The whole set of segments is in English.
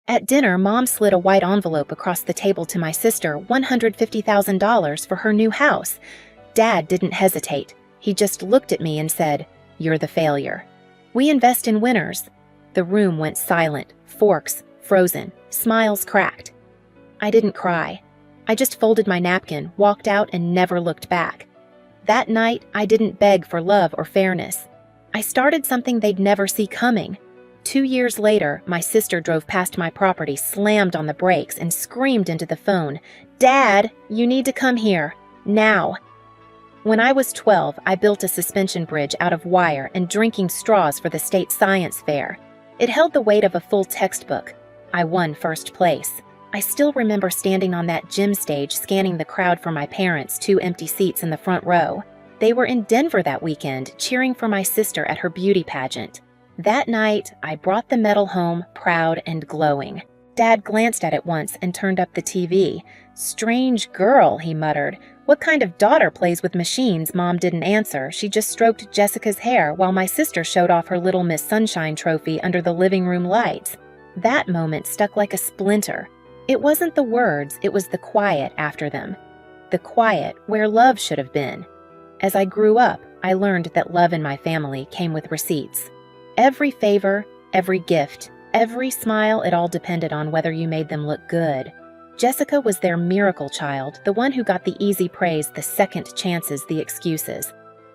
At dinner, Mom slid a white envelope across the table to my sister, $150,000 for her new house. Dad didn't hesitate. He just looked at me and said, "You're the failure. We invest in winners." The room went silent, forks frozen, smiles cracked. I didn't cry. I just folded my napkin, walked out, and never looked back. That night, I didn't beg for love or fairness. I started something they'd never see coming. 2 years later, my sister drove past my property, slammed on the brakes, and screamed into the phone, "Dad, you need to come here. Now." When I was 12, I built a suspension bridge out of wire and drinking straws for the state science fair. It held the weight of a full textbook. I won first place. I still remember standing on that gym stage scanning the crowd for my parents, 2 empty seats in the front row. They were in Denver that weekend, cheering for my sister at her beauty pageant. That night, I brought the medal home, proud and glowing. Dad glanced at it once and turned up the TV. "Strange girl," he muttered. "What kind of daughter plays with machines?" Mom didn't answer. She just stroked Jessica's hair while my sister showed off her Little Miss Sunshine trophy under the living room lights. That moment stuck like a splinter. It wasn't the words, it was the quiet after them. The quiet where love should have been. As I grew up, I learned that love in my family came with receipts. Every favor, every gift, every smile, it all depended on whether you made them look good. Jessica was their miracle child, the one who got the easy praise, the second chances, the excuses.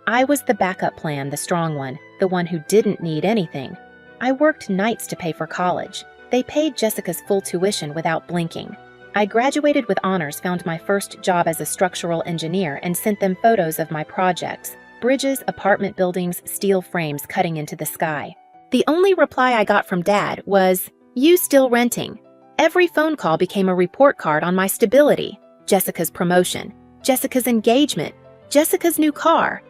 I was the backup plan, the strong one, the one who didn't need anything. I worked nights to pay for college. They paid Jessica's full tuition without blinking. I graduated with honors, found my first job as a structural engineer, and sent them photos of my projects: bridges, apartment buildings, steel frames cutting into the sky. The only reply I got from Dad was, "You still renting?" Every phone call became a report card on my stability. Jessica's promotion, Jessica's engagement, Jessica's new car.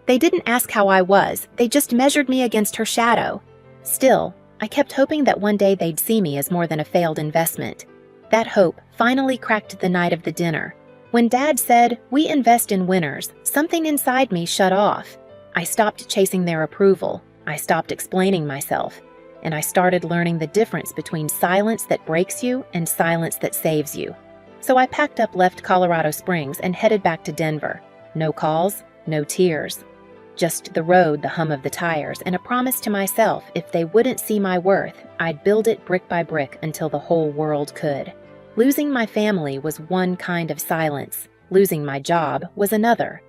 They didn't ask how I was, they just measured me against her shadow. Still, I kept hoping that one day they'd see me as more than a failed investment. That hope finally cracked the night of the dinner. When Dad said, "We invest in winners," something inside me shut off. I stopped chasing their approval. I stopped explaining myself. And I started learning the difference between silence that breaks you and silence that saves you. So I packed up, left Colorado Springs, and headed back to Denver. No calls, no tears. Just the road, the hum of the tires, and a promise to myself if they wouldn't see my worth, I'd build it brick by brick until the whole world could. Losing my family was one kind of silence. Losing my job was another.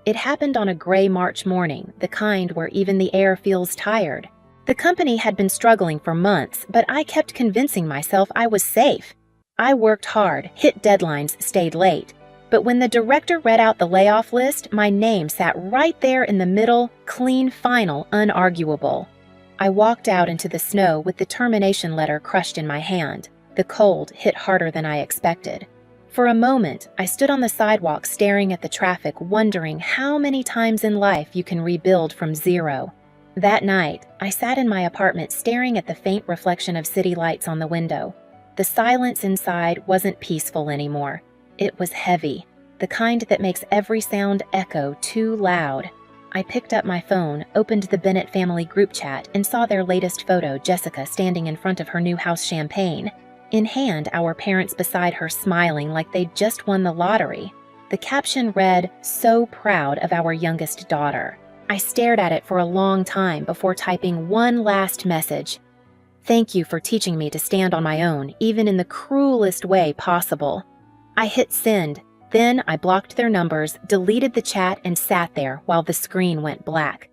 It happened on a gray March morning, the kind where even the air feels tired. The company had been struggling for months, but I kept convincing myself I was safe. I worked hard, hit deadlines, stayed late. But when the director read out the layoff list, my name sat right there in the middle, clean, final, unarguable. I walked out into the snow with the termination letter crushed in my hand. The cold hit harder than I expected. For a moment, I stood on the sidewalk staring at the traffic, wondering how many times in life you can rebuild from zero. That night, I sat in my apartment staring at the faint reflection of city lights on the window. The silence inside wasn't peaceful anymore. It was heavy, the kind that makes every sound echo too loud. I picked up my phone, opened the Bennett family group chat, and saw their latest photo, Jessica standing in front of her new house champagne. In hand, our parents beside her smiling like they'd just won the lottery. The caption read, "So proud of our youngest daughter." I stared at it for a long time before typing one last message. "Thank you for teaching me to stand on my own, even in the cruelest way possible." I hit send. Then I blocked their numbers, deleted the chat, and sat there while the screen went black.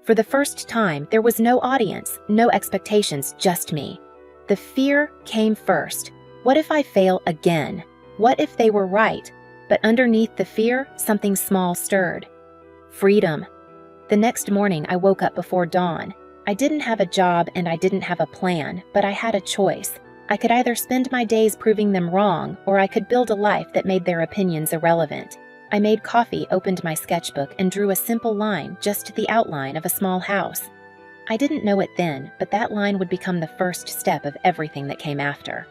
For the first time, there was no audience, no expectations, just me. The fear came first. What if I fail again? What if they were right? But underneath the fear, something small stirred. Freedom. The next morning, I woke up before dawn. I didn't have a job and I didn't have a plan, but I had a choice. I could either spend my days proving them wrong, or I could build a life that made their opinions irrelevant. I made coffee, opened my sketchbook, and drew a simple line, just the outline of a small house. I didn't know it then, but that line would become the first step of everything that came after.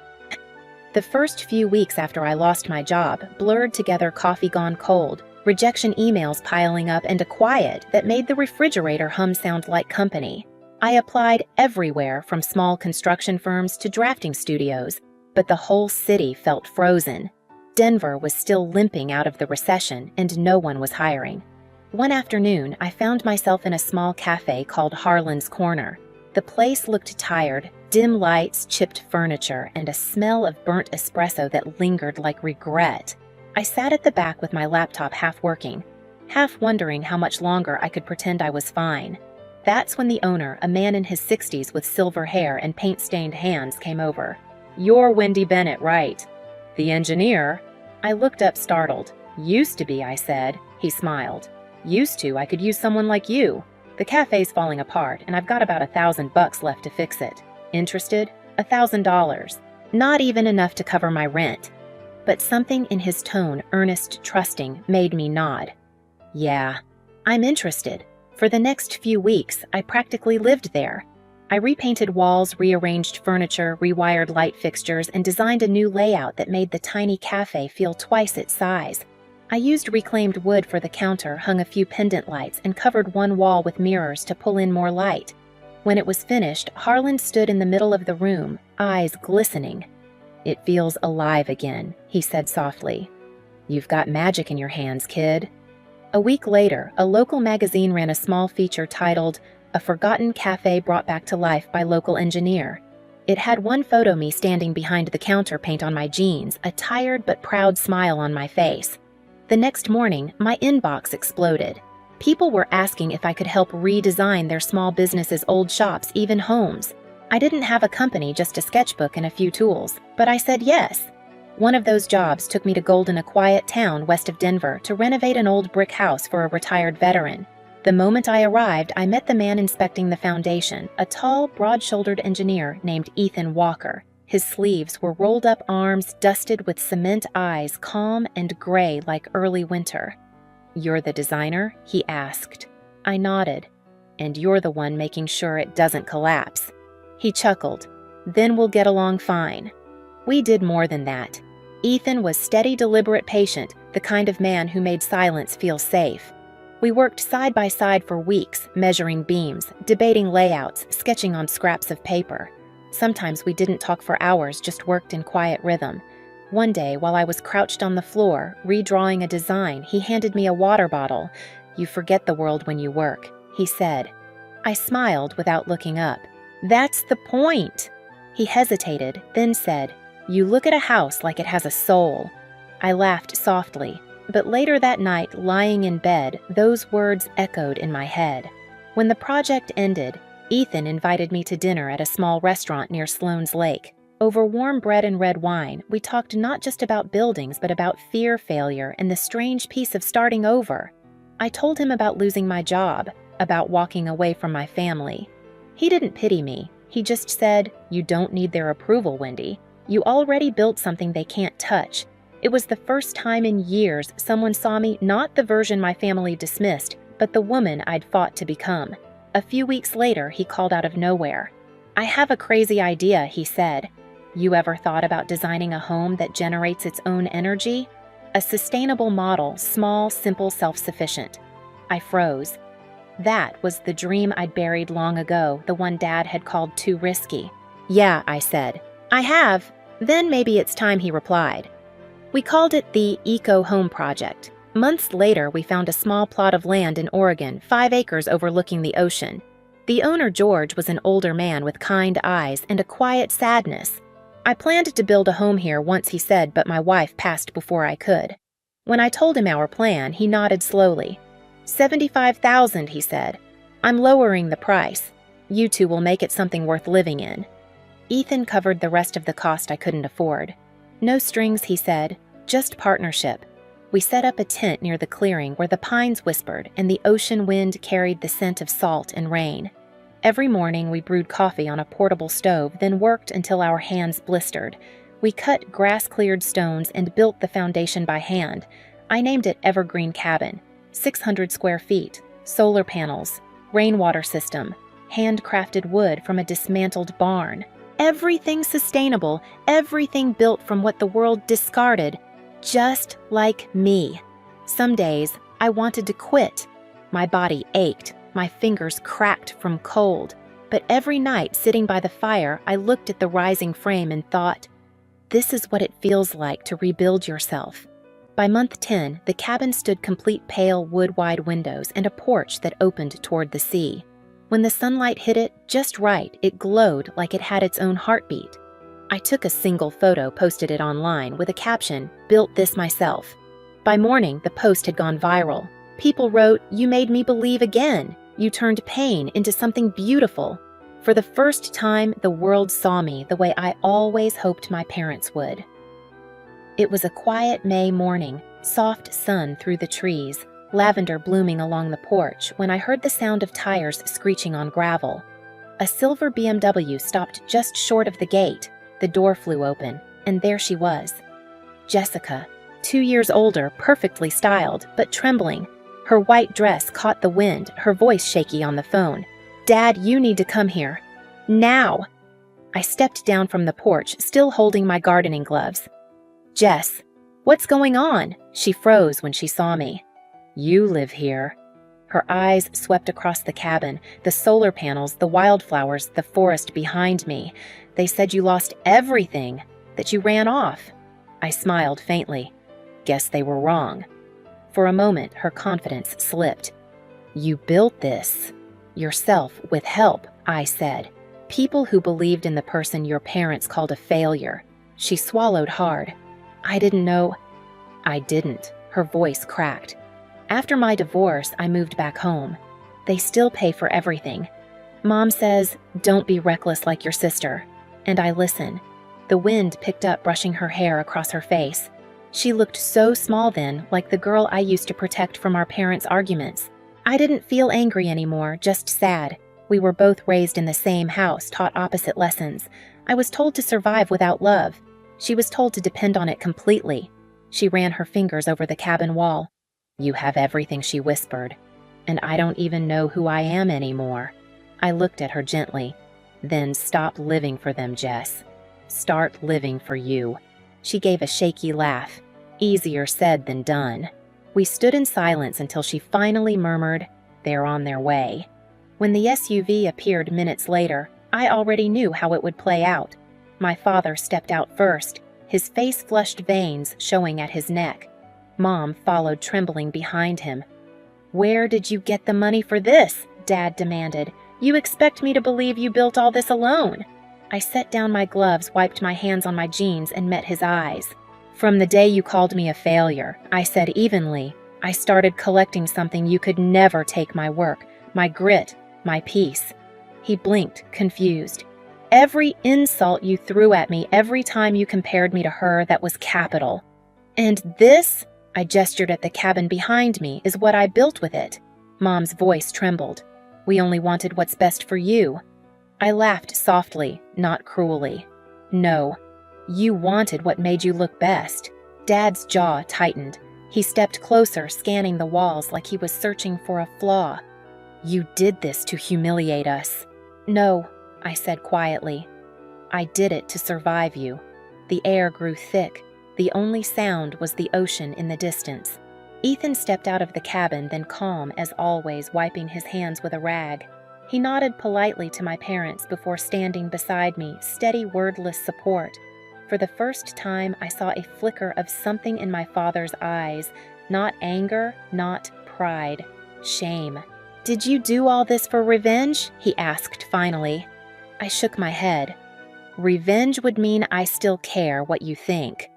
The first few weeks after I lost my job blurred together coffee gone cold, rejection emails piling up, and a quiet that made the refrigerator hum sound like company. I applied everywhere from small construction firms to drafting studios, but the whole city felt frozen. Denver was still limping out of the recession and no one was hiring. One afternoon, I found myself in a small cafe called Harlan's Corner. The place looked tired, dim lights, chipped furniture, and a smell of burnt espresso that lingered like regret. I sat at the back with my laptop half working, half wondering how much longer I could pretend I was fine. That's when the owner, a man in his 60s with silver hair and paint-stained hands, came over. "You're Wendy Bennett, right?" "The engineer?" I looked up startled. "Used to be," I said. He smiled. "Used to, I could use someone like you. The cafe's falling apart, and I've got about $1,000 left to fix it. Interested? $1,000. Not even enough to cover my rent." But something in his tone, earnest, trusting, made me nod. "Yeah, I'm interested." For the next few weeks, I practically lived there. I repainted walls, rearranged furniture, rewired light fixtures, and designed a new layout that made the tiny cafe feel twice its size. I used reclaimed wood for the counter, hung a few pendant lights, and covered one wall with mirrors to pull in more light. When it was finished, Harlan stood in the middle of the room, eyes glistening. "It feels alive again," he said softly. "You've got magic in your hands, kid." A week later, a local magazine ran a small feature titled, "A Forgotten Cafe Brought Back to Life by Local Engineer." It had one photo of me standing behind the counter paint on my jeans, a tired but proud smile on my face. The next morning, my inbox exploded. People were asking if I could help redesign their small businesses' old shops, even homes. I didn't have a company, just a sketchbook and a few tools, but I said yes. One of those jobs took me to Golden, a quiet town west of Denver, to renovate an old brick house for a retired veteran. The moment I arrived, I met the man inspecting the foundation, a tall, broad-shouldered engineer named Ethan Walker. His sleeves were rolled-up arms, dusted with cement eyes, calm and gray like early winter. "You're the designer?" he asked. I nodded. "And you're the one making sure it doesn't collapse." He chuckled. "Then we'll get along fine." We did more than that. Ethan was steady, deliberate, patient, the kind of man who made silence feel safe. We worked side by side for weeks, measuring beams, debating layouts, sketching on scraps of paper. Sometimes we didn't talk for hours, just worked in quiet rhythm. One day, while I was crouched on the floor, redrawing a design, he handed me a water bottle. "You forget the world when you work," he said. I smiled without looking up. "That's the point." He hesitated, then said, "You look at a house like it has a soul." I laughed softly, but later that night, lying in bed, those words echoed in my head. When the project ended, Ethan invited me to dinner at a small restaurant near Sloan's Lake. Over warm bread and red wine, we talked not just about buildings, but about fear, failure, and the strange peace of starting over. I told him about losing my job, about walking away from my family. He didn't pity me. He just said, "You don't need their approval, Wendy. You already built something they can't touch." It was the first time in years someone saw me not the version my family dismissed, but the woman I'd fought to become. A few weeks later, he called out of nowhere. "I have a crazy idea," he said. "You ever thought about designing a home that generates its own energy? A sustainable model, small, simple, self-sufficient." I froze. That was the dream I'd buried long ago, the one Dad had called too risky. "Yeah," I said. "I have." "Then maybe it's time," he replied. We called it the Eco Home Project. Months later, we found a small plot of land in Oregon, 5 acres overlooking the ocean. The owner, George, was an older man with kind eyes and a quiet sadness. "I planned to build a home here once," he said, "but my wife passed before I could." When I told him our plan, he nodded slowly. $75,000, he said. "I'm lowering the price. You two will make it something worth living in." Ethan covered the rest of the cost I couldn't afford. "No strings," he said, "just partnership." We set up a tent near the clearing where the pines whispered and the ocean wind carried the scent of salt and rain. Every morning we brewed coffee on a portable stove, then worked until our hands blistered. We cut grass-cleared stones and built the foundation by hand. I named it Evergreen Cabin. 600 square feet, solar panels, rainwater system, handcrafted wood from a dismantled barn. Everything sustainable, everything built from what the world discarded, just like me. Some days, I wanted to quit. My body ached, my fingers cracked from cold. But every night, sitting by the fire, I looked at the rising frame and thought, this is what it feels like to rebuild yourself. By month 10, the cabin stood complete pale wood-wide windows and a porch that opened toward the sea. When the sunlight hit it just right, it glowed like it had its own heartbeat. I took a single photo, posted it online with a caption, "Built this myself." By morning, the post had gone viral. People wrote, "You made me believe again. You turned pain into something beautiful." For the first time, the world saw me the way I always hoped my parents would. It was a quiet May morning, soft sun through the trees, lavender blooming along the porch, when I heard the sound of tires screeching on gravel. A silver BMW stopped just short of the gate. The door flew open, and there she was. Jessica, 2 years older, perfectly styled, but trembling. Her white dress caught the wind, her voice shaky on the phone. "Dad, you need to come here. Now!" I stepped down from the porch, still holding my gardening gloves. "Jess, what's going on?" She froze when she saw me. "You live here." Her eyes swept across the cabin, the solar panels, the wildflowers, the forest behind me. "They said you lost everything, that you ran off." I smiled faintly. Guess they were wrong. For a moment, her confidence slipped. "You built this yourself with help," I said. "People who believed in the person your parents called a failure." She swallowed hard. "I didn't know." "I didn't." Her voice cracked. "After my divorce, I moved back home. They still pay for everything. Mom says, 'Don't be reckless like your sister.' And I listen." The wind picked up, brushing her hair across her face. She looked so small then, like the girl I used to protect from our parents' arguments. I didn't feel angry anymore, just sad. We were both raised in the same house, taught opposite lessons. I was told to survive without love. She was told to depend on it completely. She ran her fingers over the cabin wall. "You have everything," she whispered. "And I don't even know who I am anymore." I looked at her gently. "Then stop living for them, Jess. Start living for you." She gave a shaky laugh. Easier said than done. We stood in silence until she finally murmured, "They're on their way." When the SUV appeared minutes later, I already knew how it would play out. My father stepped out first, his face flushed, veins showing at his neck. Mom followed, trembling behind him. "Where did you get the money for this?" Dad demanded. "You expect me to believe you built all this alone?" I set down my gloves, wiped my hands on my jeans, and met his eyes. "From the day you called me a failure," I said evenly, "I started collecting something you could never take: my work, my grit, my peace." He blinked, confused. "Every insult you threw at me, every time you compared me to her, that was capital. And this," I gestured at the cabin behind me, "is what I built with it." Mom's voice trembled. "We only wanted what's best for you." I laughed softly, not cruelly. "No, you wanted what made you look best." Dad's jaw tightened. He stepped closer, scanning the walls like he was searching for a flaw. "You did this to humiliate us." "No," I said quietly. "I did it to survive you." The air grew thick. The only sound was the ocean in the distance. Ethan stepped out of the cabin, then calm as always, wiping his hands with a rag. He nodded politely to my parents before standing beside me, steady, wordless support. For the first time, I saw a flicker of something in my father's eyes. Not anger, not pride. Shame. "Did you do all this for revenge?" he asked finally. I shook my head. "Revenge would mean I still care what you think."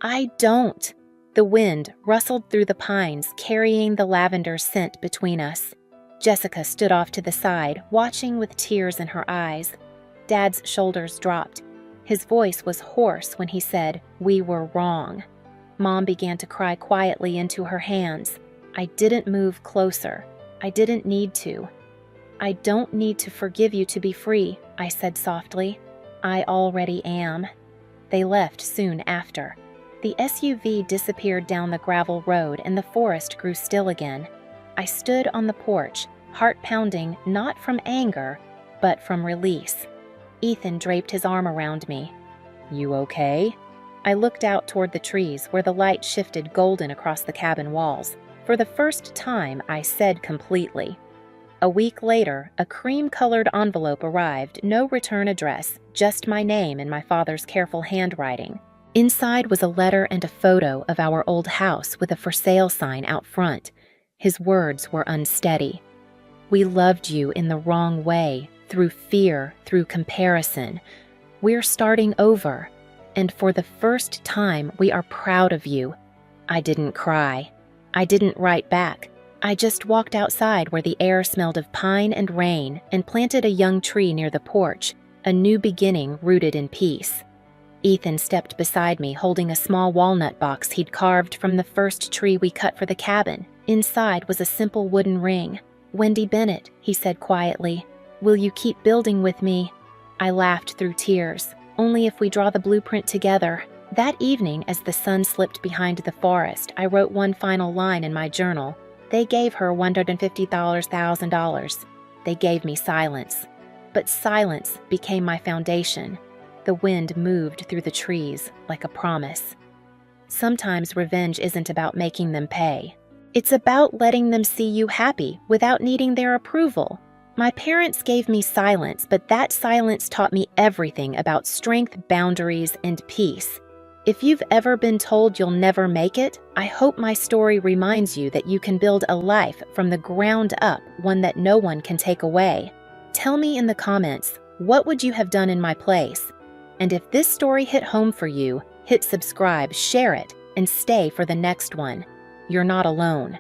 "I don't." The wind rustled through the pines, carrying the lavender scent between us. Jessica stood off to the side, watching with tears in her eyes. Dad's shoulders dropped. His voice was hoarse when he said, "We were wrong." Mom began to cry quietly into her hands. I didn't move closer. I didn't need to. "I don't need to forgive you to be free," I said softly. "I already am." They left soon after. The SUV disappeared down the gravel road and the forest grew still again. I stood on the porch, heart pounding not from anger, but from release. Ethan draped his arm around me. "You okay?" I looked out toward the trees where the light shifted golden across the cabin walls. For the first time, I said completely, A week later, a cream-colored envelope arrived, no return address, just my name in my father's careful handwriting. Inside was a letter and a photo of our old house with a for sale sign out front. His words were unsteady. "We loved you in the wrong way, through fear, through comparison. We're starting over, and for the first time, we are proud of you." I didn't cry. I didn't write back. I just walked outside where the air smelled of pine and rain and planted a young tree near the porch, a new beginning rooted in peace. Ethan stepped beside me holding a small walnut box he'd carved from the first tree we cut for the cabin. Inside was a simple wooden ring. "Wendy Bennett," he said quietly, "will you keep building with me?" I laughed through tears. "Only if we draw the blueprint together." That evening, as the sun slipped behind the forest, I wrote one final line in my journal. They gave her $150,000. They gave me silence. But silence became my foundation. The wind moved through the trees like a promise. Sometimes revenge isn't about making them pay. It's about letting them see you happy without needing their approval. My parents gave me silence, but that silence taught me everything about strength, boundaries, and peace. If you've ever been told you'll never make it, I hope my story reminds you that you can build a life from the ground up, one that no one can take away. Tell me in the comments, what would you have done in my place? And if this story hit home for you, hit subscribe, share it, and stay for the next one. You're not alone.